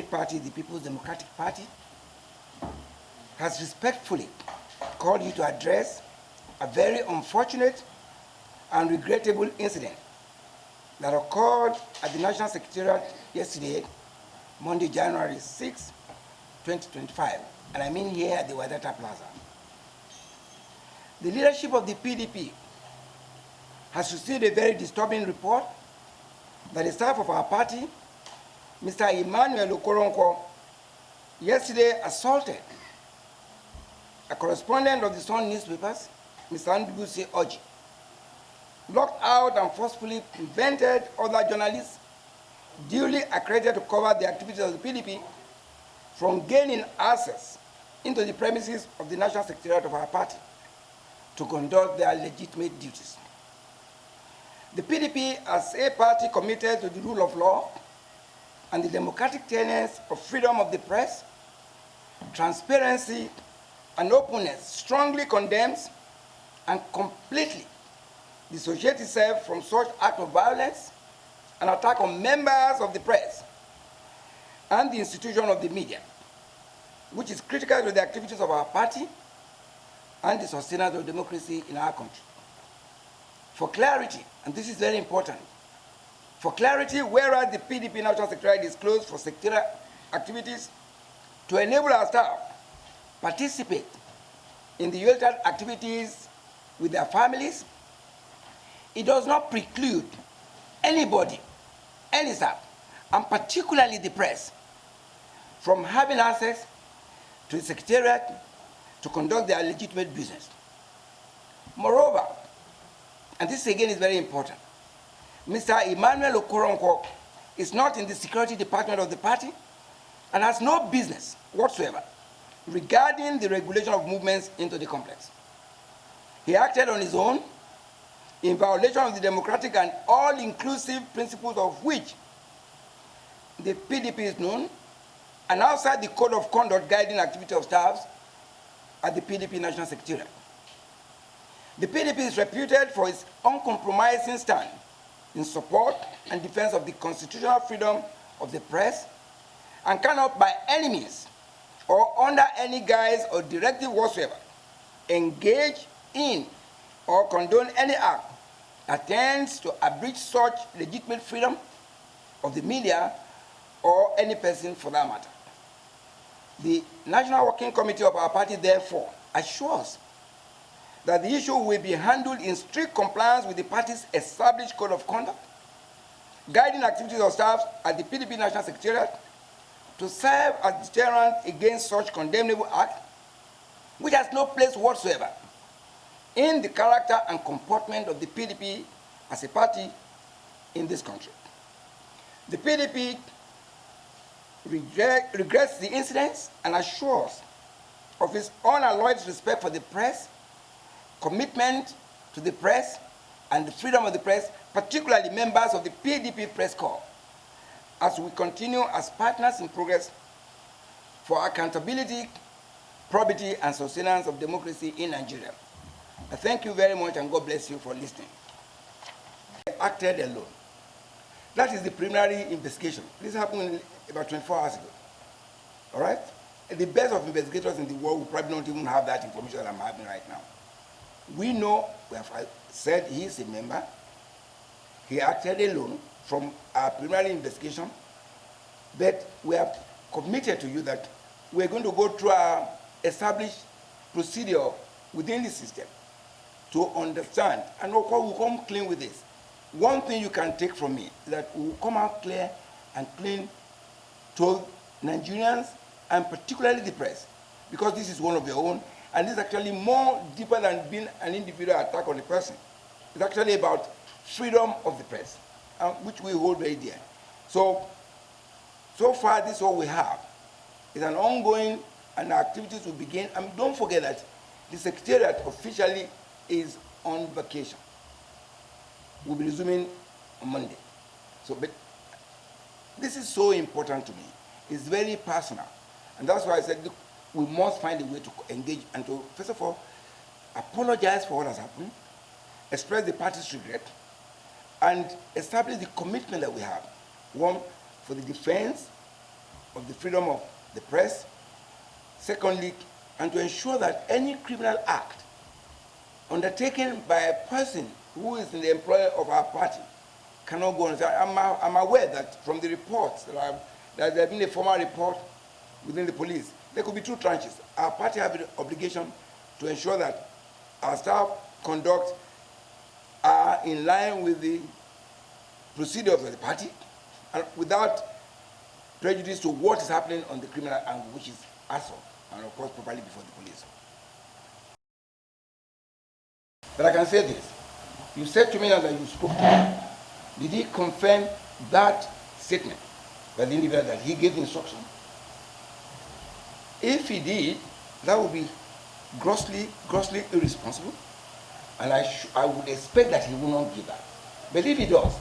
Party, the People's Democratic Party, has respectfully called you to address a very unfortunate and regrettable incident that occurred at the National Secretariat yesterday, Monday, January 6, 2025, and I mean here at the Wadata Plaza. The leadership of the PDP has received a very disturbing report that the staff of our party, Mr. Emmanuel Okoronko, yesterday assaulted a correspondent of the Sun newspapers, Mr. Anyanwu Oji, locked out and forcefully prevented other journalists duly accredited to cover the activities of the PDP from gaining access into the premises of the National Secretariat of our party to conduct their legitimate duties. The PDP, as a party committed to the rule of law and the democratic tenets of freedom of the press, transparency, and openness, strongly condemns and completely dissociates itself from such act of violence and attack on members of the press and the institution of the media, which is critical to the activities of our party and the sustenance of democracy in our country. For clarity, and this is very important, for clarity, whereas the PDP National Secretariat is closed for secretarial activities to enable our staff participate in the usual activities with their families, it does not preclude anybody, any staff, and particularly the press, from having access to the Secretariat to conduct their legitimate business. Moreover, and this again is very important, Mr. Emmanuel Okoronko is not in the security department of the party and has no business whatsoever regarding the regulation of movements into the complex. He acted on his own in violation of the democratic and all-inclusive principles of which the PDP is known, and outside the code of conduct guiding activity of staffs at the PDP National Secretariat. The PDP is reputed for its uncompromising stand in support and defense of the constitutional freedom of the press, and cannot by any means or under any guise or directive whatsoever engage in or condone any act that tends to abridge such legitimate freedom of the media or any person for that matter. The National Working Committee of our party, therefore, assures that the issue will be handled in strict compliance with the party's established code of conduct, guiding activities of staff at the PDP National Secretariat to serve as deterrent against such condemnable act, which has no place whatsoever in the character and comportment of the PDP as a party in this country. The PDP regrets the incidents and assures of its unalloyed respect for the press, commitment to the press and the freedom of the press, particularly members of the PDP Press Corps, as we continue as partners in progress for accountability, probity, and sustenance of democracy in Nigeria. I thank you very much, and God bless you for listening. I acted alone. That is the preliminary investigation. This happened about 24 hours ago. All right? The best of investigators in the world will probably not even have that information that I'm having right now. We know, we have said he is a member. He acted alone from our preliminary investigation, but we have committed to you that we're going to go through our established procedure within the system to understand, and we'll come clean with this. One thing you can take from me is that we will come out clear and clean to Nigerians, and particularly the press, because this is one of their own, and this is actually more deeper than being an individual attack on a person. It's actually about freedom of the press, which we hold very dear. So far, this is all we have. It's an ongoing, and our activities will begin. And don't forget that the Secretariat officially is on vacation. We'll be resuming on Monday. But this is so important to me. It's very personal. And that's why I said, look, we must find a way to engage and to, first of all, apologize for what has happened, express the party's regret, and establish the commitment that we have. One, for the defense of the freedom of the press. Secondly, and to ensure that any criminal act undertaken by a person who is in the employ of our party cannot go on. I'm aware that from the reports that there has been a formal report within the police, there could be two tranches. Our party has the obligation to ensure that our staff conduct are in line with the procedures of the party and without prejudice to what is happening on the criminal angle, which is assault, and of course properly before the police. But I can say this. You said to me that you spoke to him. Did he confirm that statement by the individual that he gave the instruction? If he did, that would be grossly irresponsible, and I would expect that he will not give that. But if he does,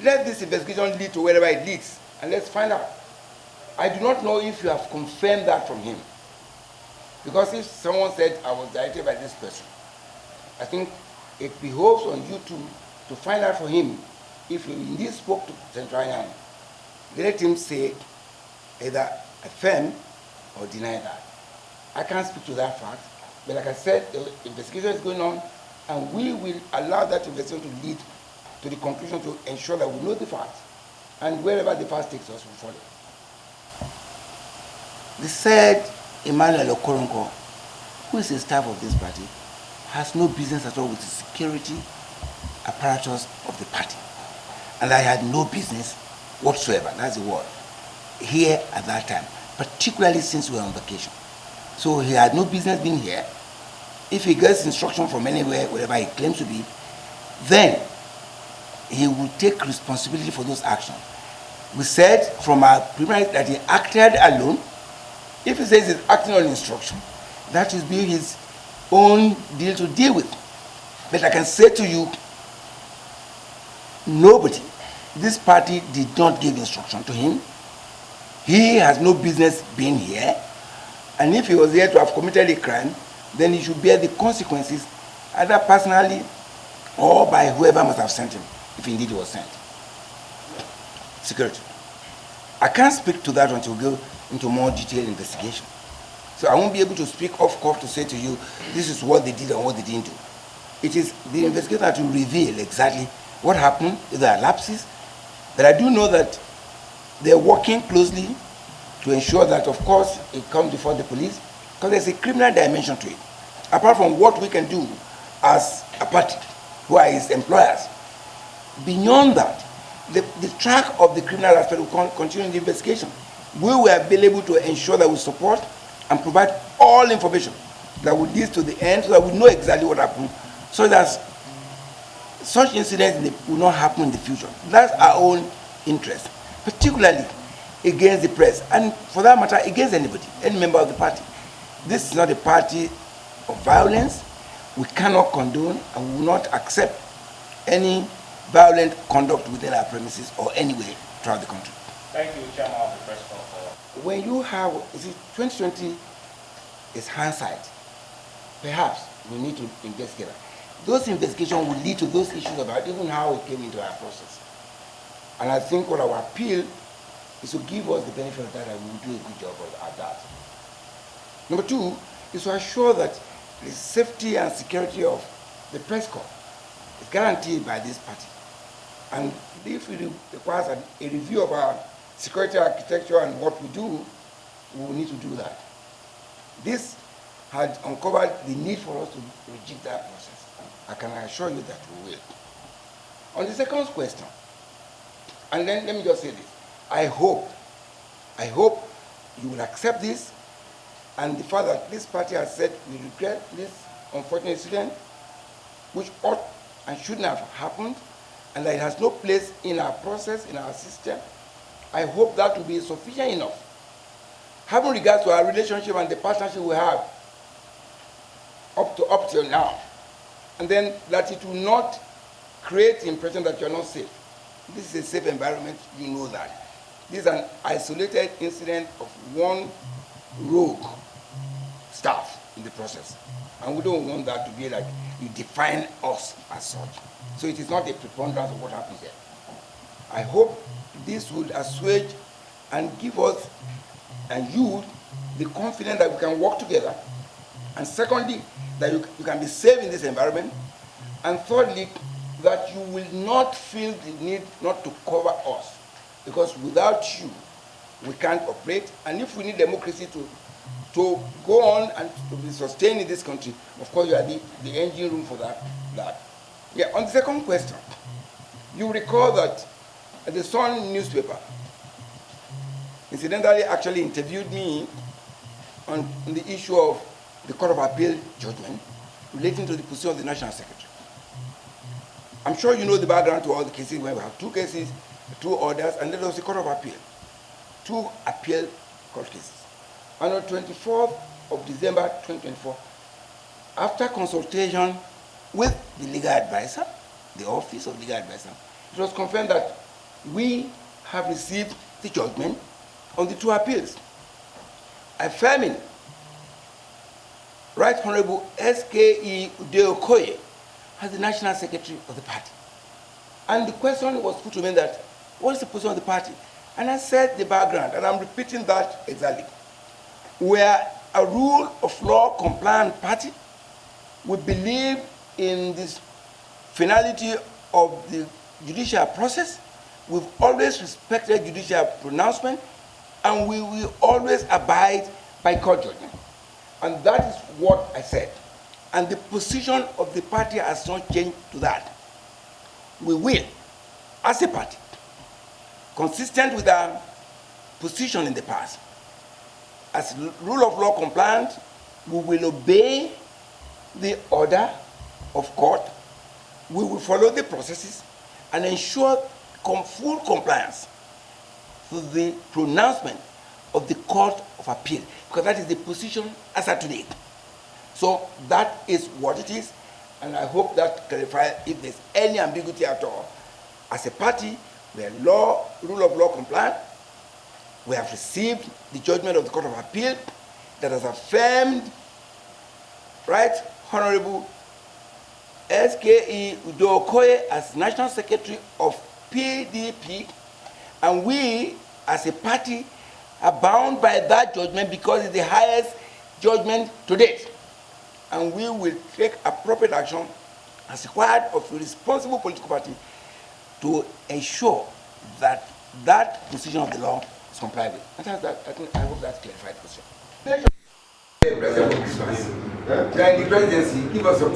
let this investigation lead to wherever it leads, and let's find out. I do not know if you have confirmed that from him, because if someone said I was directed by this person, I think it behoves on you to find out for him if you indeed spoke to Central Anyanwu. Let him say either affirm or deny that. I can't speak to that fact, but like I said, the investigation is going on, and we will allow that investigation to lead to the conclusion to ensure that we know the facts, and wherever the facts takes us, we follow. The said Emmanuel Okoronko, who is a staff of this party, has no business at all with the security apparatus of the party. And I had no business whatsoever, that's the word, here at that time, particularly since we were on vacation. So he had no business being here. If he gets instruction from anywhere, wherever he claims to be, then he will take responsibility for those actions. We said from our preliminary that he acted alone. If he says he's acting on instruction, that is being his own deal to deal with. But I can say to you, nobody, this party did not give instruction to him. He has no business being here. And if he was here to have committed a crime, then he should bear the consequences, either personally or by whoever must have sent him, if indeed he was sent. Security. I can't speak to that until we go into more detailed investigation. So I won't be able to speak off cuff to say to you, this is what they did and what they didn't do. It is the investigator that will reveal exactly what happened, if there are lapses. But I do know that they're working closely to ensure that, of course, it comes before the police, because there's a criminal dimension to it. Apart from what we can do as a party, who are his employers, beyond that, the track of the criminal aspect will continue in the investigation. We will be able to ensure that we support and provide all information that will lead to the end, so that we know exactly what happened, so that such incidents will not happen in the future. That's our own interest, particularly against the press, and for that matter, against anybody, any member of the party. This is not a party of violence. We cannot condone and we will not accept any violent conduct within our premises or anywhere throughout the country. Thank you, Chairman of the Press Corps. When you have, 2020 is hindsight. Perhaps we need to investigate. Those investigations will lead to those issues about even how it came into our process. And I think what our appeal is to give us the benefit of that, and we will do a good job at that. Number two is to assure that the safety and security of the press corps is guaranteed by this party. And if it requires a review of our security architecture and what we do, we will need to do that. This had uncovered the need for us to reject that process. I can assure you that we will. On the second question, and then let me just say this, I hope you will accept this, and the fact that this party has said we regret this unfortunate incident, which ought and shouldn't have happened, and that it has no place in our process, in our system. I hope that will be sufficient enough. Having regard to our relationship and the partnership we have up till now, and then that it will not create the impression that you are not safe. This is a safe environment, you know that. This is an isolated incident of one rogue staff in the process. And we don't want that to be like you define us as such. So it is not a preponderance of what happens here. I hope this would assuage and give us and you be confident that we can work together, and secondly, that you can be safe in this environment, and thirdly, that you will not feel the need not to cover us, because without you, we can't operate, and if we need democracy to go on and to be sustained in this country, of course you are the engine room for that. Yeah, on the second question, you recall that the Sun newspaper incidentally actually interviewed me on the issue of the Court of Appeal judgment relating to the position of the National Secretary. I'm sure you know the background to all the cases where we have two cases, two orders, and then there was the Court of Appeal. Two appeal court cases. And on 24th of December 2024, after consultation with the legal advisor, the Office of Legal Advisor, it was confirmed that we have received the judgment on the two appeals, affirming Right Honorable S.K.E. Udeokoye as the National Secretary of the party. And the question was put to me that, what is the position of the party? And I said the background, and I'm repeating that exactly. We are a rule of law compliant party. We believe in this finality of the judicial process. We've always respected judicial pronouncement, and we will always abide by court judgment. And that is what I said. And the position of the party has not changed to that. We will, as a party, consistent with our position in the past, as rule of law compliant, we will obey the order of court, we will follow the processes, and ensure full compliance to the pronouncement of the Court of Appeal, because that is the position as of today. So that is what it is, and I hope that clarifies if there's any ambiguity at all. As a party, we are rule of law compliant. We have received the judgment of the Court of Appeal that has affirmed Right Honorable S.K.E. Udeokoye as National Secretary of PDP, and we, as a party, are bound by that judgment because it's the highest judgment to date. And we will take appropriate action as required of a responsible political party to ensure that that position of the law is complied with. I hope that clarified the question. The presidency, give us some.